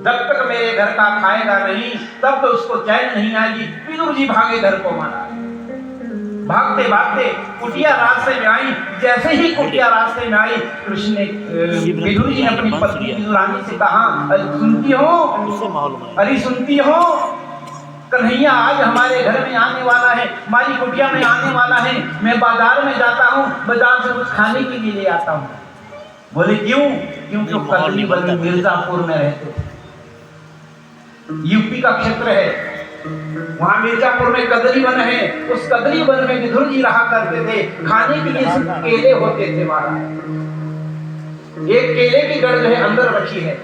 जब तक मेरे घर का खाएगा नहीं तब तो उसको चैन नहीं आएगी। विदुर जी भागे घर को माना। भागते भागते कुटिया रास्ते में आई। जैसे ही कुटिया रास्ते में आई, कृष्ण ने विदुर जी ने अपनी पत्नी विदुरानी से कहा, अरे सुनती हो, अरे सुनती हो, कन्हैया आज हमारे घर में आने वाला है, हमारी कुटिया में आने वाला है। मैं बाजार में जाता हूँ, बाजार से कुछ खाने के लिए ले आता हूँ। बोले क्यों? क्योंकि कदली वन में मिर्जापुर में रहते थे। यूपी का क्षेत्र है, वहां मिर्जापुर में कदली वन है। उस कदली वन में विदुर जी रहा करते थे। खाने के लिए सिर्फ केले होते थे वहां। एक केले की गढ़ जो है अंदर रखी है।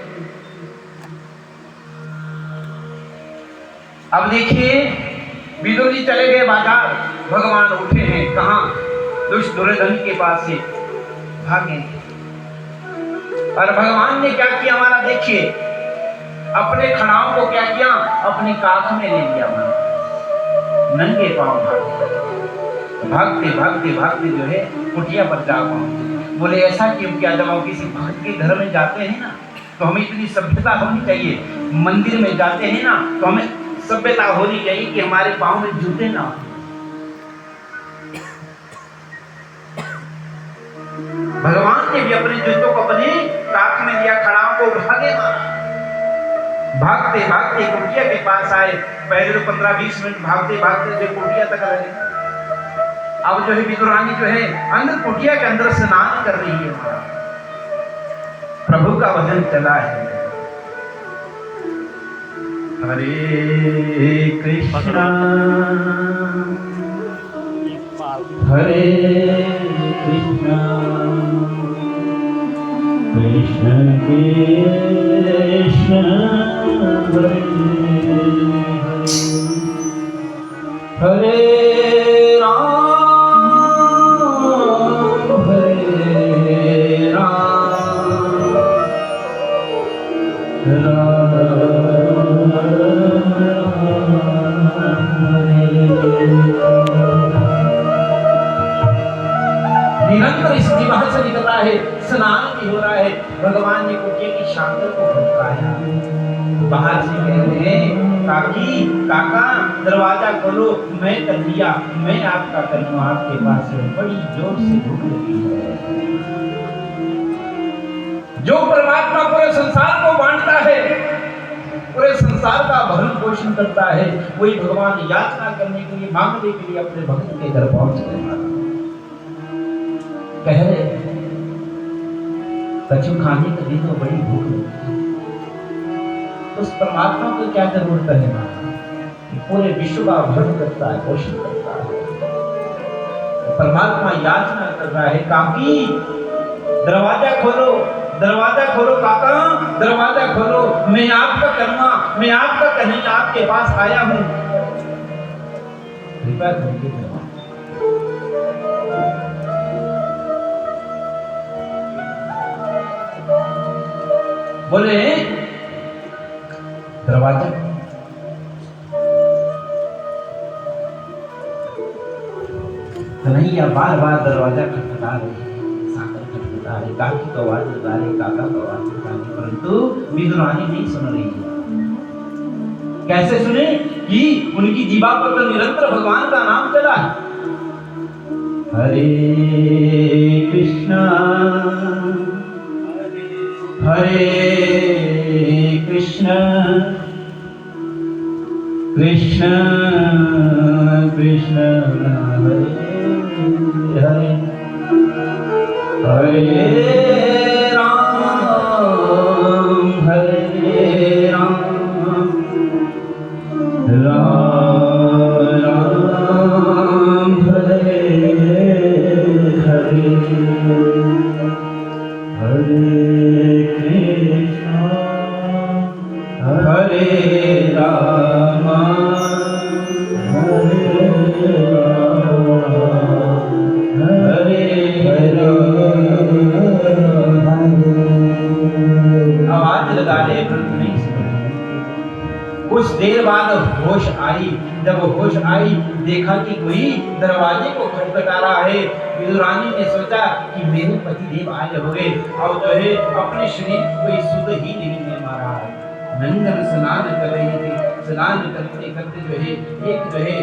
अब देखिए, विदुर जी चले गए बाजार, भगवान उठे हैं कहां? दुष्ट दुर्योधन के पास से भागे। और भगवान ने क्या किया हमारा देखिए, अपने खड़ाओं को क्या किया? अपने काख में ले लिया। नंगे पांव भागते भागते भागते जो है कुटिया पर जा पहुंचे। बोले ऐसा क्यों किया? जब हम किसी भक्त के घर में जाते हैं ना, तो हमें इतनी सभ्यता होनी चाहिए। मंदिर में जाते हैं ना, तो हमें सभ्यता होनी चाहिए कि हमारे पांव में जूते ना हो। भगवान ने भी अपने जूतों को अपने काख में लिया, खड़ाओं को भागे मारा। भागते भागते कुटिया के पास आए। पहले तो 15-20 मिनट भागते भागते जो कुटिया तक रहे। अब जो है विदुरानी जो है अंदर कुटिया के अंदर स्नान कर रही है। प्रभु का भजन चला है। हरे कृष्णा हरे कृष्णा कृष्ण कृष्ण हरे हरे राम हरे राम निरंतर इस विवाह से निकल रहा है। स्नान भी हो रहा है। भगवान ने कुटिया की शांति को भटकाया। बाहर से कह रहे हैं, काकी काका दरवाजा खोलो, मैं कन्हैया, मैं आपका कन्हैया आपके पास है। बड़ी जोर से भूख लगी है। जो परमात्मा पूरे संसार को बांटता है, पूरे संसार का भरण पोषण करता है, वही भगवान याचना करने के लिए, मांगने के लिए अपने भक्त के घर पहुंच गए। कह रहे कछु खाने के लिए तो बड़ी भूख लगी। उस परमात्मा को क्या जरूरत है? पूरे विश्व का भरण करता है, पोषण करता है। परमात्मा याचना कर रहा है, काकी दरवाजा खोलो, दरवाजा खोलो काका, दरवाजा खोलो, मैं आपका कन्हैया, मैं आपका कन्हैया आपके पास आया हूं। कृपया करके बोले दरवाजा। कन्हैया बार बार दरवाजा खटखटा रहे, साकर खटखटा रहे, काकी को आवाज लगा रहे, काका को आवाज लगा रहे, परंतु विदुरानी नहीं सुन रही है। कैसे सुने? कि उनकी जीवा पर तो निरंतर भगवान का नाम चला है। हरे कृष्णा हरे कृष्ण कृष्ण कृष्ण हरे हरे हरे राम हरे राम राम राम हरे हरे हरे हरे राम हरे हरे हरे। आवाज लगा रहे परंतु नहीं सुन। कुछ देर बाद होश आई। जब होश आई, देखा कि कोई दरवाजे को खटखटा रहा है। विदुरानी ने सोचा कि मेरे पति देव आए होंगे और जो है अपने शरीर को शुद्ध ही नहीं में मारा है। नंगन स्नान कर रही थी। स्नान करते करते जो है एक जो है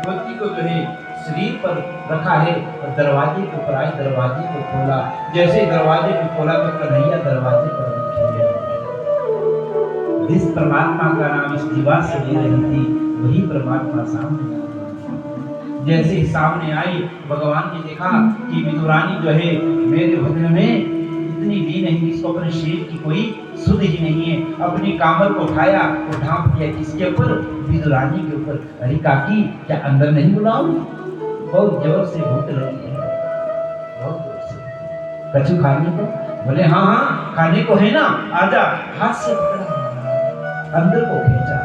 धोती को जो है शरीर पर रखा है और दरवाजे के ऊपर आए, दरवाजे को खोला। जैसे दरवाजे को खोला तो कन्हैया दरवाजे पर बैठे। जिस परमात्मा का नाम इस दीवार से ले रही थी वही परमात्मा सामने आई। जैसे ही सामने आई भगवान ने देखा कि विदुरानी जो है मेरे भजन में इतनी दीन है, इसको अपने शरीर की कोई सुध ही नहीं है। अपनी कामर को उठाया और ढांप दिया किसके ऊपर? विदुरानी के ऊपर। अरे काकी क्या अंदर नहीं बुलाओ? बहुत जोर से भूख लगी है, बहुत जोर से। कछु खाने को? बोले हाँ हाँ खाने को है ना, आजा। हाथ से पकड़ा, अंदर को खींचा।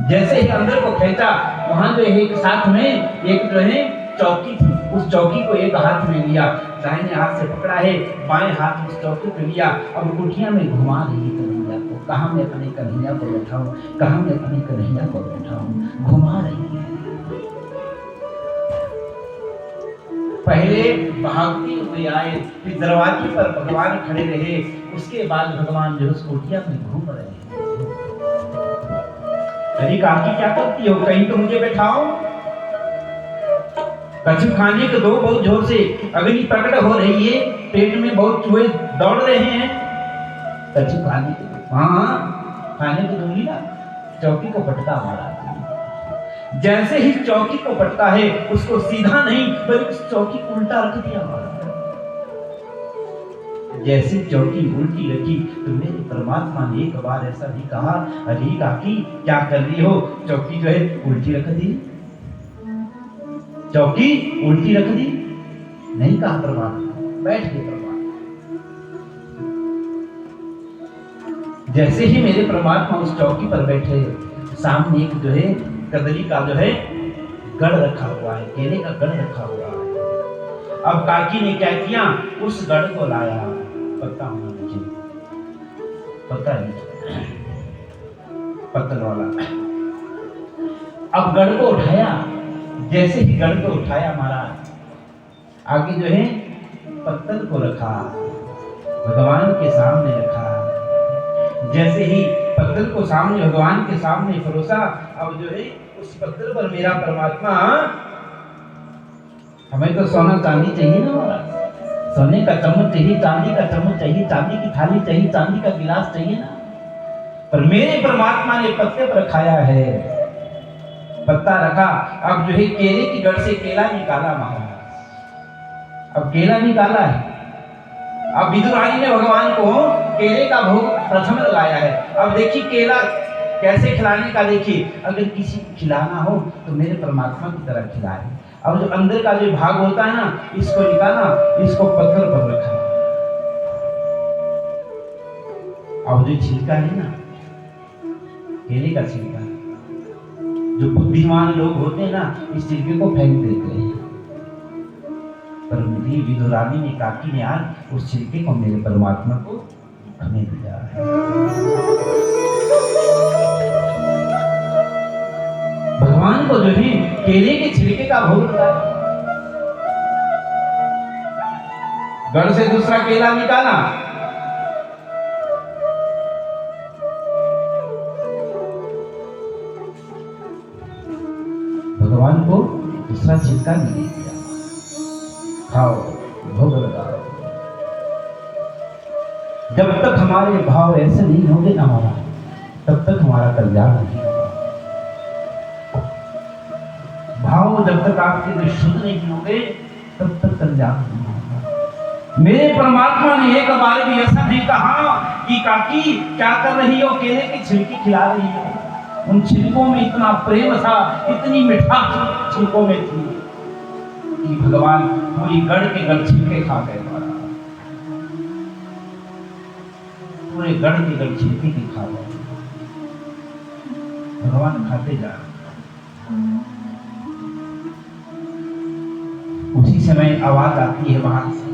जैसे ही अंदर को खींचा वहां जो एक साथ में एक जो है चौकी थी, उस चौकी को एक हाथ में लिया, दाहिने हाथ से पकड़ा है, बाएं हाथ उस चौकी पे लिया। अब कुटिया में घुमा रही है कन्हैया को। कहाँ मैं अपने कन्हैया को बैठाऊं, कहाँ मैं अपने कन्हैया को बैठाऊं, घुमा रही है। पहले भागते हुए आए, फिर दरवाजे पर भगवान खड़े रहे, उसके बाद भगवान जो उस कुटिया में घूम रहे हैं। अरे काकी क्या करती हो, कहीं तो मुझे बैठाओ। कछु खाने को दो, बहुत जोर से अग्नि प्रकट हो रही है, पेट में बहुत चूहे दौड़ रहे हैं। कछु खाने को दो। हाँ खाने को दूंगी ना। चौकी को पटका मारा। जैसे ही चौकी को पटका है उसको सीधा नहीं बल्कि उस चौकी को उल्टा रख दिया मारा। जैसे चौकी उल्टी रखी तो मेरे परमात्मा ने एक बार ऐसा भी कहा, अरे काकी क्या कर रही हो? चौकी जो है उल्टी रख दी, चौकी उल्टी रख दी। नहीं कहा परमात्मा, बैठ गए परमात्मा। जैसे ही मेरे परमात्मा उस चौकी पर बैठे, सामने एक जो है कदली का जो है गढ़ रखा हुआ है, केले का गढ़ रखा हुआ है। अब काकी ने क्या किया, उस गढ़ को लाया। पत्ता होना चाहिए, पत्ता नहीं, पत्तल वाला। अब गढ़ को उठाया, जैसे ही गढ़ को उठाया महाराज, आगे जो है पत्तल को रखा, भगवान के सामने रखा। जैसे ही पत्तल को सामने भगवान के सामने परोसा, अब जो है उस पत्थर पर मेरा परमात्मा, हमें तो सोना चांदी चाहिए ना महाराज, सोने का चम्मच चाहिए, चांदी का चम्मच चाहिए, चांदी की थाली चाहिए, चांदी का गिलास चाहिए ना। पर मेरे परमात्मा ने पत्ते पर खाया है, पत्ता रखा। अब जो है केले की गढ़ से केला निकाला महाराज, अब केला निकाला है। अब विदुरानी ने भगवान को केले का भोग प्रथम लगाया है। अब देखिए केला कैसे खिलाने का, देखिए अगर किसी को खिलाना हो तो मेरे परमात्मा की तरह खिलाए। अब जो अंदर का जो भाग होता है ना, इसको निकाला, इसको पत्थर पर रखा। अब जो छिलका है ना, केले का छिलका, जो बुद्धिमान लोग होते हैं ना, इस छिलके को फेंक देते हैं। पर मेरी विदुरानी ने, काकी ने आज उस छिलके को मेरे परमात्मा को हमें दिया है। भगवान को जो है केले के छिलके का भोग लगाया, गढ़ से दूसरा केला निकाला, भगवान को दूसरा छिलका नहीं दिया, खाओ भोग लगाओ। जब तक हमारे भाव ऐसे नहीं होंगे ना हमारा, तब तक हमारा कल्याण नहीं होगा। भाव जब तक आपके शुद्ध नहीं होंगे तब तक कल्याण नहीं होगा। मेरे परमात्मा ने एक बार भी ऐसा नहीं कहा कि काकी क्या कर रही हो, केले की छिलकी खिला रही हो। उन छिलकों में इतना प्रेम था, इतनी मिठास छिलकों में थी कि भगवान पूरी गढ़ के गढ़ छिलके खा गए। पूरे गढ़ के गढ़ छिलके की खा गए। भगवान खाते जा रहे। उसी समय आवाज आती है वहां से,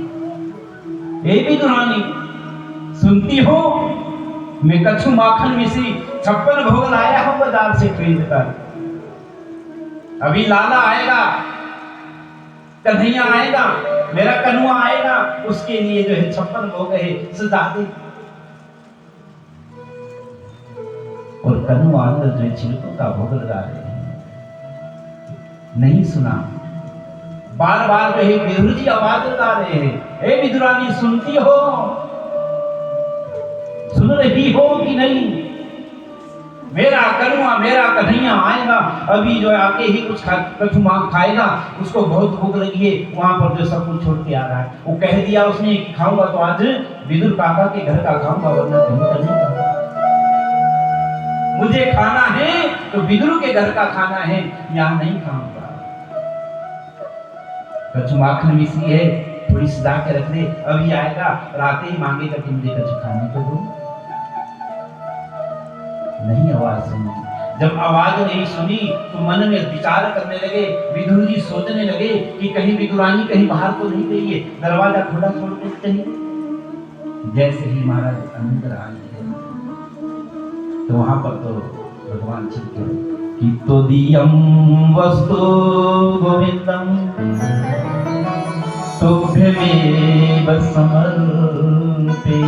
ए विदुरानी सुनती हो, मैं कछु माखन मिश्री 56 भोग लाया हूं बाजार से खरीद कर। अभी लाला आएगा, कन्हैया आएगा, मेरा कनुआ आएगा, उसके लिए जो है 56 भोग है सजा दे। और कनु आनंद जो छिलकों का भोग लगा रहे हैं। नहीं सुना, बार बार जो है विदुर जी आवाज लगा रहे हैं, हे विदुरानी सुनती हो, सुन रही हो कि नहीं? मेरा कनुआ मेरा कन्हैया आएगा, अभी जो आके ही कुछ कछु मांग खाएगा, उसको बहुत भूख लगी है, वहां पर जो सब कुछ छोड़ के आ रहा है। वो कह दिया उसने कि खाऊंगा तो आज विदुर काका के घर का खाऊंगा, वरना कहीं का नहीं खाऊंगा। मुझे खाना है तो विदुर के घर का खाना है, यहाँ नहीं खाऊंगा। कछु माखन मिश्री है, थोड़ी सजा के रख दे, अभी आएगा, राते ही मांगेगा कि मुझे कछु खाने को दो। नहीं आवाज सुनी। जब आवाज नहीं सुनी तो मन में विचार करने लगे। विदुर जी सोचने लगे कि कहीं विदुरानी कहीं बाहर तो नहीं गई है, दरवाजा खुला छोड़ के कहीं। जैसे ही महाराज अंदर आए तो वहां पर तो भगवान छिपके कि तो दियम वस्तु गोविंदम तुभ्यमेव समर्पे।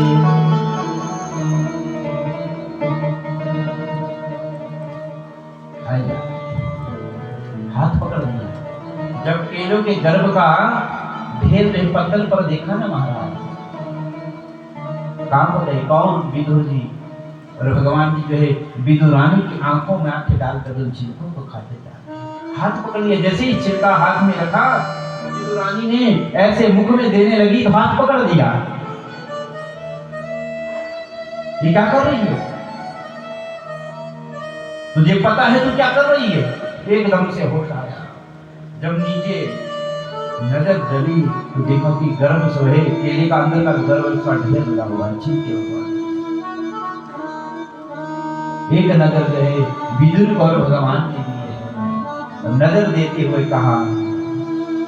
हाथ पकड़ लिया। जब केलों के गर्भ का ढेर पत्तल पर देखा ना महाराज, काम हो गए कौन? विदुर जी। और भगवान जी जो है विदुरानी की आंखों में आंखें डालकर उन छिलकों को खाते जा। हाथ पकड़ लिया, जैसे ही छिलका हाथ में रखा, विदुरानी ने ऐसे मुख में देने लगी तो हाथ पकड़ दिया। ये क्या कर रही है? तुझे पता है तू क्या कर रही है? एकदम से होश आया। जब नीचे नजर डली तो देखा कि गर्भ जो है केले का अंदर का गर्भ उसका ढेर लगा हुआ है, छिलके हुआ। एक नजर जो है विदुर और भगवान के लिए नजर देते हुए कहा,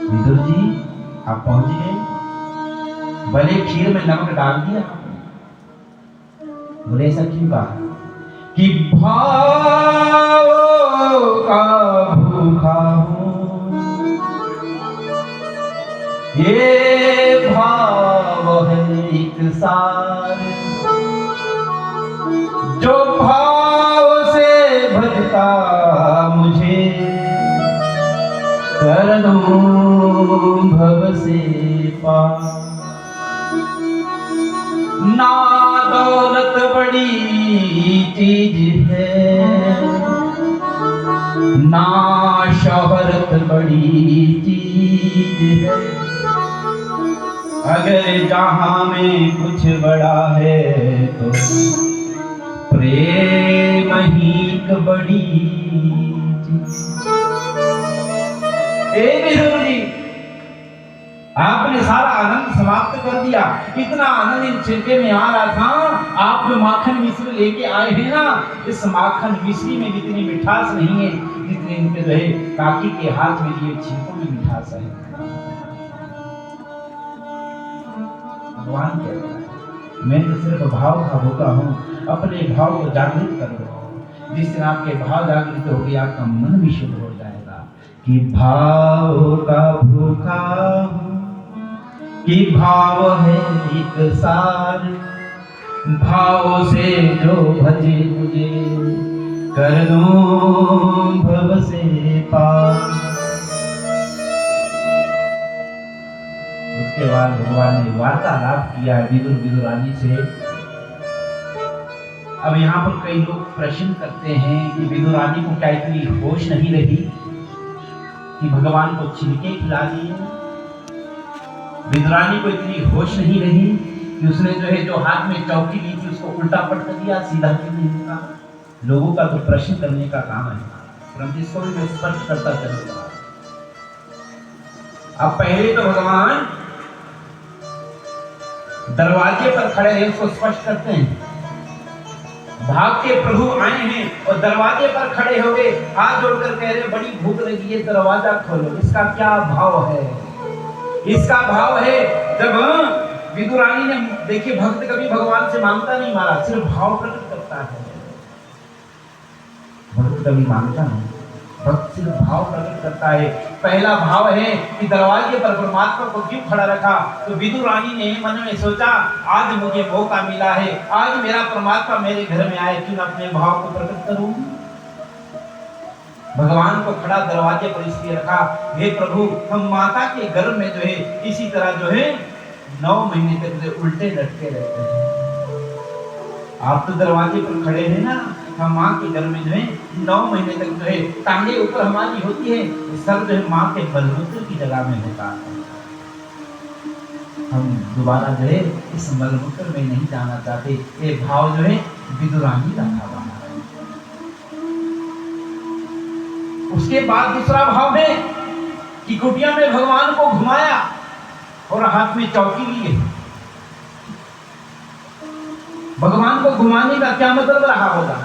विदुर जी आप पहुंच गए, भले खीर में नमक डाल दिया। बोले ऐसा क्यों कहा? कि भाव का भूखा हूं, ये भाव है एक सार, जो भाव से भजता मुझे, कर दूं भव से पार। ना दौलत बड़ी चीज है, ना शोहरत बड़ी चीज है, अगर जहां में कुछ बड़ा है तो प्रेम ही एक बड़ी चीज। विदुर जी आपने सारा आनंद समाप्त कर दिया। इतना आनंद इन छिलके में आ रहा था, आप जो माखन मिश्री लेके आए हैं ना, इस माखन मिश्री में जितनी मिठास नहीं है जितनी इनके जो है काकी के हाथ में लिए छिलकों में मिठास है। भगवान कहता है मैं तो सिर्फ भाव का भूखा हूं, अपने भाव को जागृत कर दो। जिस दिन आपके भाव जागृत होगी आपका मन भी शुद्ध हो जाएगा। कि भाव का भूखा हूं, कि भाव है एक सार, भाव से जो भजे मुझे, कर दूं भव से पार। उसके बाद भगवान ने वार्तालाप किया है विदुर विदुरानी से। अब यहाँ पर कई लोग प्रश्न करते हैं कि विदुरानी को क्या इतनी होश नहीं रही कि भगवान को छिलके खिला दिए? विदुरानी को इतनी होश नहीं रही कि उसने जो है जो हाथ में चौकी ली थी उसको उल्टा पलट दिया, सीधा क्यों नहीं का? लोगों का तो प्रश्न करने का काम है, परंतु इसको भी मैं स्पष्ट करता चलूंगा। अब पहले तो भगवान दरवाजे पर खड़े हैं, उसको स्पष्ट करते हैं। भाग के प्रभु आए हैं और दरवाजे पर खड़े हो गए, हाथ जोड़कर कह रहे बड़ी भूख लगी है, दरवाजा खोलो। इसका क्या भाव है? इसका भाव है जब विदुरानी ने देखिए, भक्त कभी भगवान से मांगता नहीं महाराज, सिर्फ भाव प्रकट करता है। भक्त कभी मांगता नहीं, भक्त सिर्फ भाव प्रकट करता है। पहला भाव है कि दरवाजे पर परमात्मा को क्यों खड़ा रखा। तो विदुर रानी ने मन में सोचा, आज मुझे मौका मिला है, आज मेरा परमात्मा मेरे घर में आए, क्यों अपने भाव को प्रकट करूं। भगवान को खड़ा दरवाजे पर इसलिए रखा, हे प्रभु, हम माता के गर्भ में जो है इसी तरह जो है 9 महीने तक उल्टे लटके रहते हैं। आप तो दरवाजे पर खड़े हैं ना, हम माँ के गर्भ में जो है 9 महीने तक जो है टांगे ऊपर हमारी होती है, सर जो है माँ के मलमूत्र की जगह में होता है। हम दोबारा जो है इस मलमूत्र में नहीं जाना चाहते। ये भाव जो है विदुरानी का भाव है। उसके बाद दूसरा भाव है कि कुटिया में भगवान को घुमाया और हाथ में चौकी लिए। भगवान को घुमाने का क्या मतलब रहा होगा।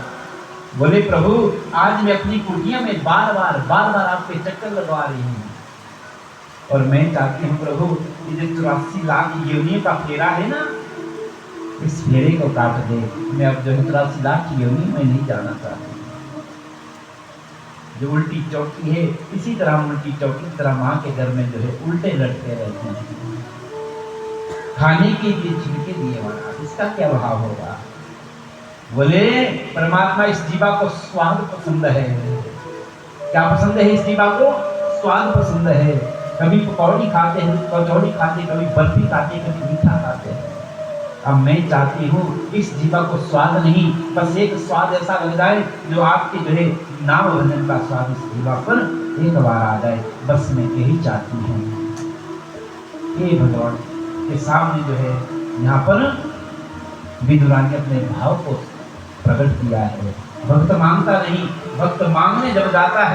बोले, प्रभु, आज मैं अपनी कुटिया में बार बार आपके चक्कर लगवा रही हूँ और मैं चाहती हूँ प्रभु, ये 84 लाख योनियों का फेरा है ना, इस फेरे को काट दे। मैं अब जो 84 लाख योनि में नहीं जाना चाहती। जो उल्टी चौकी है, इसी तरह उल्टी चौकी की तरह माँ के घर में जो है उल्टे लटके रहते हैं। खाने के लिए छिड़के दिए वाला, इसका क्या भाव होगा। बोले, परमात्मा इस जीवा को स्वाद पसंद है। क्या पसंद है इस जीवा को? स्वाद पसंद है। कभी पकौड़ी खाते हैं, कचौड़ी खाते, कभी बर्फी खाते, कभी मीठा खाते हैं। अब मैं चाहती हूँ इस जीवा को स्वाद नहीं, बस एक स्वाद ऐसा लग जाए जो आपके जो है नाम भजन का स्वाद इस जीवा पर एक बार आ जाए। बस मैं यही चाहती हूँ। ये भगवान के सामने जो है यहाँ पर विदुरानी ने अपने भाव को प्रकट किया है। भक्त मांगता नहीं, भक्त मांगने जब जाता है